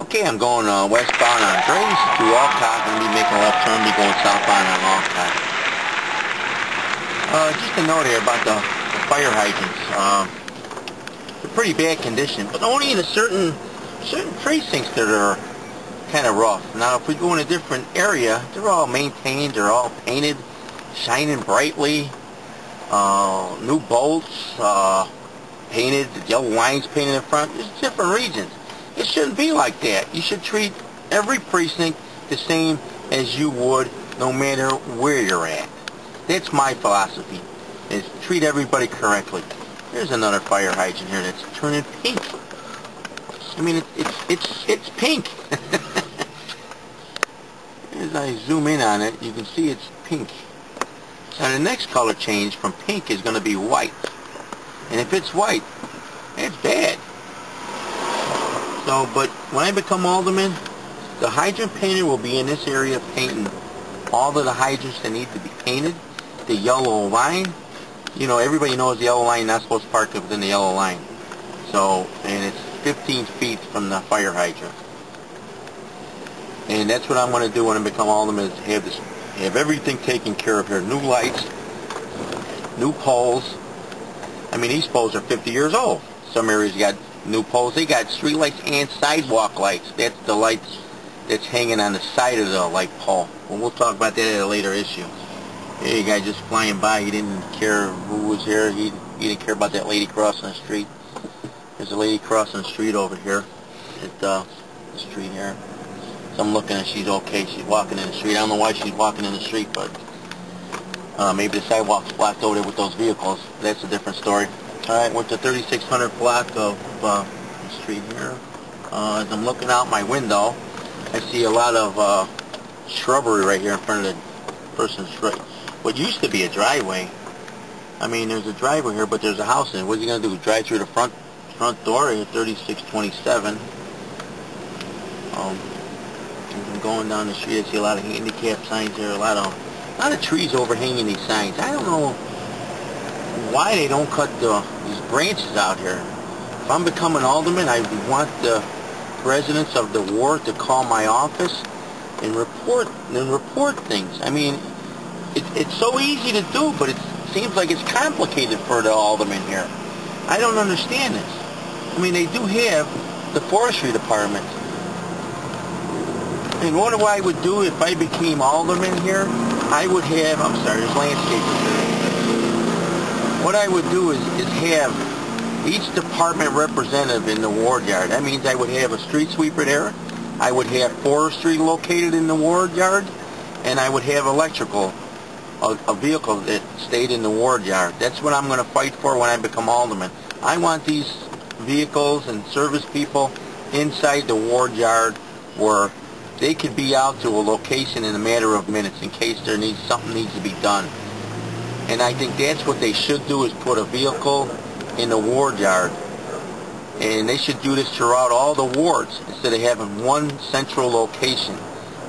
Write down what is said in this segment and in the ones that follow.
Okay, I'm going westbound on Grace to Olcott. I'm going to be making a left turn, be going southbound on Olcott. Just a note here about the fire hydrants. They're pretty bad condition, but only in certain precincts that are kind of rough. Now, if we go in a different area, they're all maintained, they're all painted, shining brightly, new bolts, painted, the yellow lines painted in front. There's different regions. It shouldn't be like that. You should treat every precinct the same as you would no matter where you're at. That's my philosophy, is treat everybody correctly. There's another fire hydrant here that's turning pink. I mean, it's pink. As I zoom in on it, you can see it's pink. Now the next color change from pink is going to be white. And if it's white, it's bad. So, but when I become alderman, the hydrant painter will be in this area painting all of the hydrants that need to be painted. The yellow line, you know, everybody knows the yellow line, not supposed to park within the yellow line. So, and it's 15 feet from the fire hydrant. And that's what I'm going to do when I become alderman, is have everything taken care of here. New lights, new poles. I mean, these poles are 50 years old. Some areas got new poles. They got street lights and sidewalk lights. That's the lights that's hanging on the side of the light pole. Well, we'll talk about that at a later issue. Hey, guy just flying by. He didn't care who was here. He didn't care about that lady crossing the street. There's a lady crossing the street over here at the street here. So I'm looking and she's okay. She's walking in the street. I don't know why she's walking in the street, but maybe the sidewalk's blocked over there with those vehicles. That's a different story. Alright, went to 3600 block of the street here. As I'm looking out my window, I see a lot of shrubbery right here in front of the person's street. What used to be a driveway. I mean, there's a driveway here, but there's a house in it. What's he going to do? Drive through the front door here, 3627. I'm going down the street. I see a lot of handicap signs here. A lot of trees overhanging these signs. I don't know why they don't cut these branches out here. If I'm becoming alderman, I want the residents of the ward to call my office and report things. I mean, it's so easy to do, but it seems like it's complicated for the alderman here. I don't understand this. I mean, they do have the forestry department. And what I would do if I became alderman here, I would have, I'm sorry, there's landscaping here. What I would do is have each department representative in the ward yard. That means I would have a street sweeper there, I would have forestry located in the ward yard, and I would have electrical, a vehicle that stayed in the ward yard. That's what I'm going to fight for when I become alderman. I want these vehicles and service people inside the ward yard where they could be out to a location in a matter of minutes in case something needs to be done. And I think that's what they should do, is put a vehicle in the ward yard. And they should do this throughout all the wards instead of having one central location.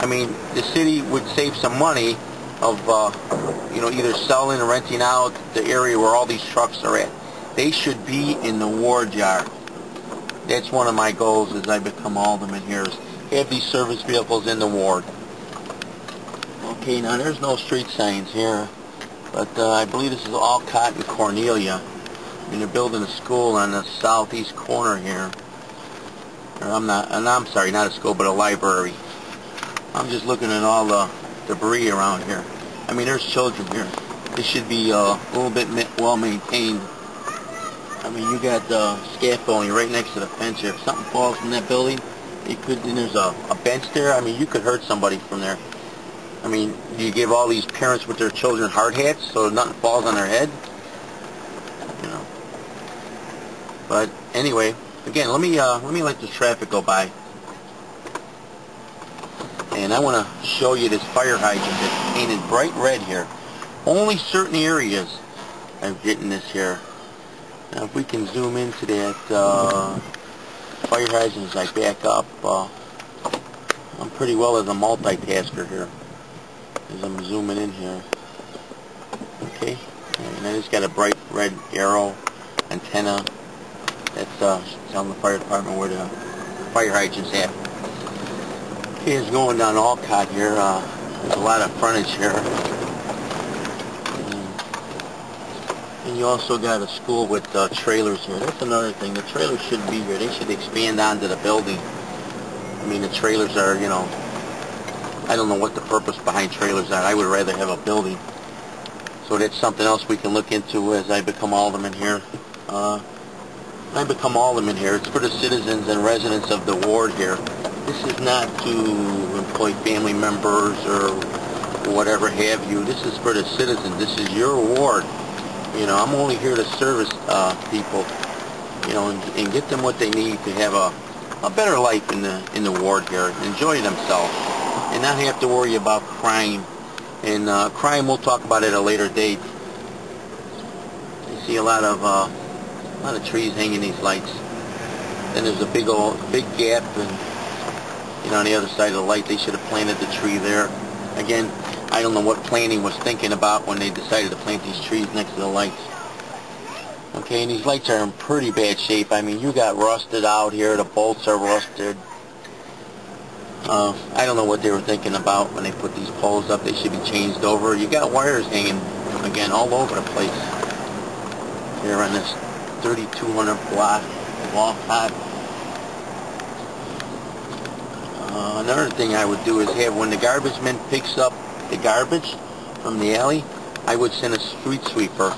I mean, the city would save some money of, either selling or renting out the area where all these trucks are at. They should be in the ward yard. That's one of my goals as I become alderman here, is have these service vehicles in the ward. Okay, now there's no street signs here, but I believe this is Olcott and Cornelia. I mean, they're building a school on the southeast corner here. I'm sorry, not a school, but a library. I'm just looking at all the debris around here. I mean, there's children here. They should be a little bit well maintained. I mean, you got scaffolding right next to the fence here. If something falls from that building, and there's a bench there. I mean, you could hurt somebody from there. I mean, do you give all these parents with their children hard hats so nothing falls on their head? You know. But anyway, again, let me let the traffic go by, and I want to show you this fire hydrant that's painted bright red here. Only certain areas are getting this here. Now, if we can zoom into that fire hydrant as I back up, I'm pretty well as a multitasker here as I'm zooming in here. Okay, and I just got a bright red arrow antenna that's telling the fire department where the fire hydrant's at. It's going down Olcott here. There's a lot of frontage here. And you also got a school with trailers here. That's another thing. The trailers shouldn't be here. They should expand onto the building. I mean, the trailers are, you know, I don't know what the purpose behind trailers are. I would rather have a building. So that's something else we can look into as I become alderman here. It's for the citizens and residents of the ward here. This is not to employ family members or whatever have you. This is for the citizens. This is your ward. You know, I'm only here to service people, you know, and get them what they need to have a better life in the ward here, enjoy themselves, and not have to worry about crime. And crime, we'll talk about at a later date. You see a lot of trees hanging these lights. Then there's a big gap, and you know, on the other side of the light, they should have planted the tree there. Again, I don't know what planning was thinking about when they decided to plant these trees next to the lights. Okay, and these lights are in pretty bad shape. I mean, you got rusted out here. The bolts are rusted. I don't know what they were thinking about when they put these poles up. They should be changed over. You got wires hanging, again, all over the place here on this 3200 block of Olcott. Another thing I would do is have, when the garbage man picks up the garbage from the alley, I would send a street sweeper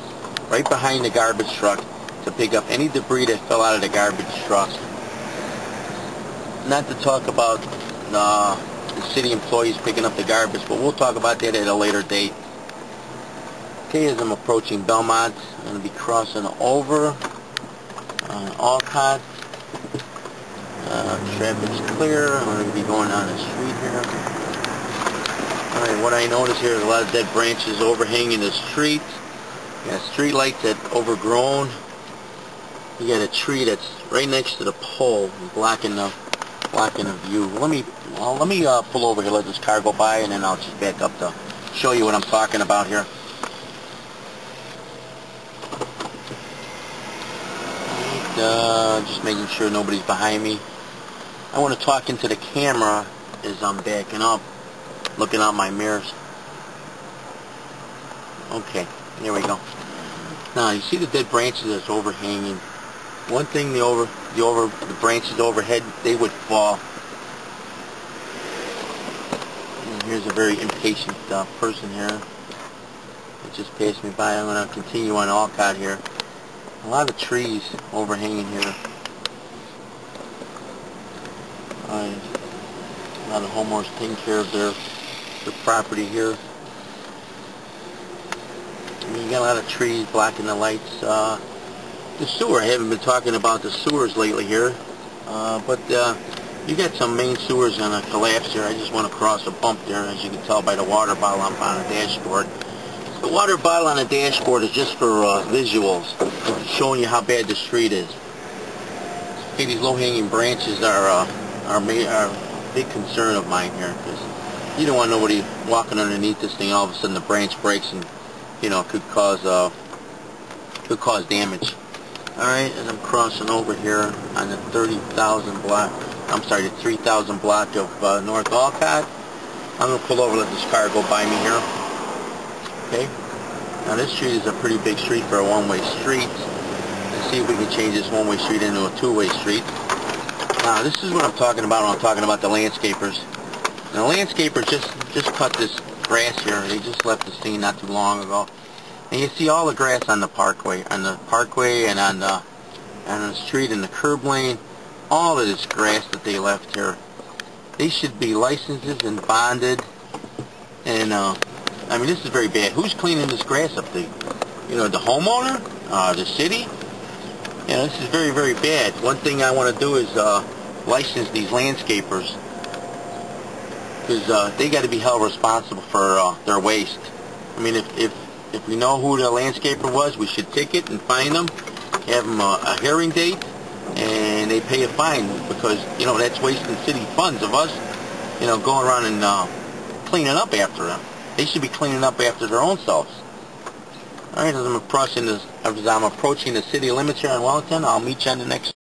right behind the garbage truck to pick up any debris that fell out of the garbage truck. Not to talk about the city employees picking up the garbage, but we'll talk about that at a later date. Okay, as I'm approaching Belmont, I'm going to be crossing over Olcott. Traffic's clear. I'm going to be going down the street here. Alright, what I notice here is a lot of dead branches overhanging the street. You got street lights that overgrown. You got a tree that's right next to the pole, blocking the view. Let me pull over here, let this car go by, and then I'll just back up to show you what I'm talking about here. Just making sure nobody's behind me. I want to talk into the camera as I'm backing up, looking out my mirrors. Okay, here we go. Now you see the dead branches that's overhanging. One thing, the branches overhead, they would fall. And here's a very impatient person here that just passed me by. I'm going to continue on Olcott here. A lot of trees overhanging here. A lot of homeowners taking care of their property here. I mean, you got a lot of trees blocking the lights. The sewer, I haven't been talking about the sewers lately here, but you got some main sewers on a collapse here. I just want to cross a bump there, as you can tell by the water bottle on the dashboard. The water bottle on the dashboard is just for visuals, showing you how bad the street is. Okay, these low-hanging branches are a big concern of mine here, because you don't want nobody walking underneath this thing and all of a sudden the branch breaks and, you know, could cause damage. Alright, as I'm crossing over here on the 30,000 block, I'm sorry, the 3,000 block of North Olcott, I'm going to pull over, let this car go by me here. Okay, now this street is a pretty big street for a one-way street. Let's see if we can change this one-way street into a two-way street. Now this is what I'm talking about when I'm talking about the landscapers. Now the landscapers just cut this grass here. They just left the scene not too long ago. And you see all the grass on the parkway and on the street and the curb lane. All of this grass that they left here. They should be licensed and bonded. And I mean, this is very bad. Who's cleaning this grass up there? You know, the homeowner? The city? You know, this is very, very bad. One thing I want to do is license these landscapers, because they got to be held responsible for their waste. I mean, if we know who the landscaper was, we should ticket and fine them, have them a hearing date, and they pay a fine, because, you know, that's wasting city funds of us, you know, going around and cleaning up after them. They should be cleaning up after their own selves. Alright, as I'm approaching the city limits here in Wellington, I'll meet you on the next